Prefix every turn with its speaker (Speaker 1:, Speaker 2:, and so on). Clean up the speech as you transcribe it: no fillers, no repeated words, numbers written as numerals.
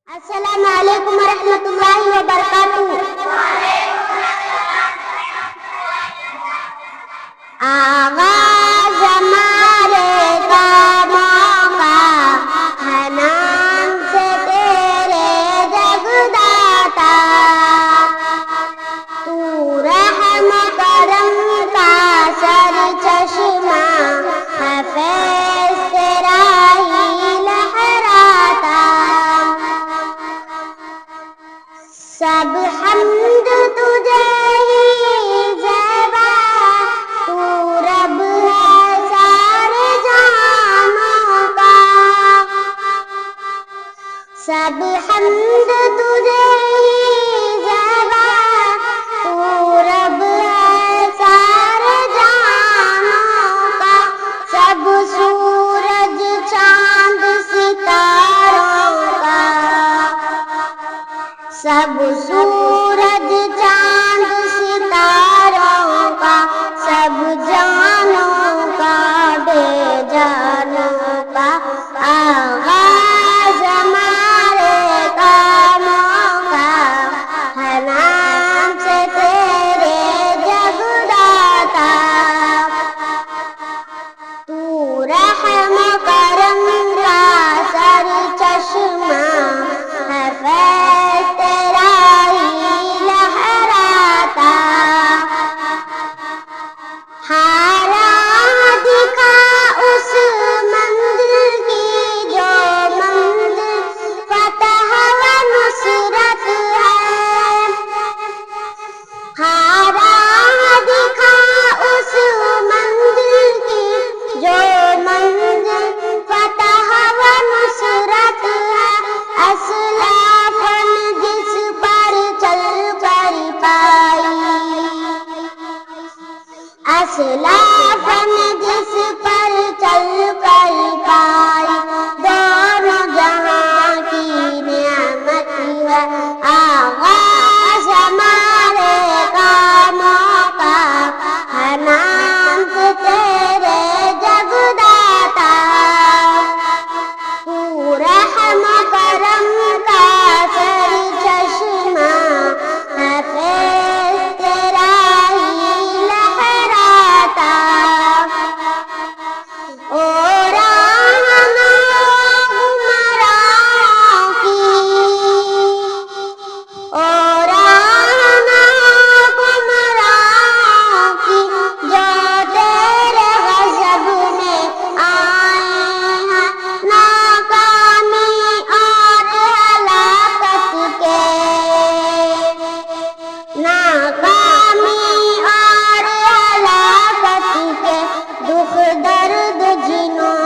Speaker 1: अस्सलामु अलैकुम रहमतुल्लाहि व बरकातुहू। आगाज़ हमारे कामों का है नाम से तेरे जगदाता। तू रहम करम का सर चश्मा है, फैज़ तेरा ही लहराता। सब हम्द तुझे ही ज़ेबा, तू रब है सारे जहानों का। सब हम्द तुझे ही ज़ेबा, तू रब है सारे जहानों का। सब सूरज चांद सितारों का, सब सूरज चांद सितारों का, सब जानों का बेजानों का। आगाज़ हमारे कामों का है नाम से तेरे जगदाता। तू रहम करम का सर चश्मा है, फैज़ तेरा ही लहराता। हारा दिखा उस मंदिर की जो मंदिर फतह व नुसरत है। हारा दिखा उस मंदिर की जो मंदिर फतह व नुसरत है। असलाफ़न जिस पर चल कर पाई, असलाफ़न जिस पर चल कर पाई, दोनों जहां की नेमत है। आगाज़ हमारे कामों का है नाम से तेरे जगदाता। तू रहम करम का सर चश्मा है, फैज़ तेरा ही लहराता। ओ रहना गुमराहों की, ओ रहना गुमराहों की, जो तेरे गज़ब में आए हैं। नाकामी और हलाकत के, नाकामी और हलाकत के दुख दर्द जिन्हों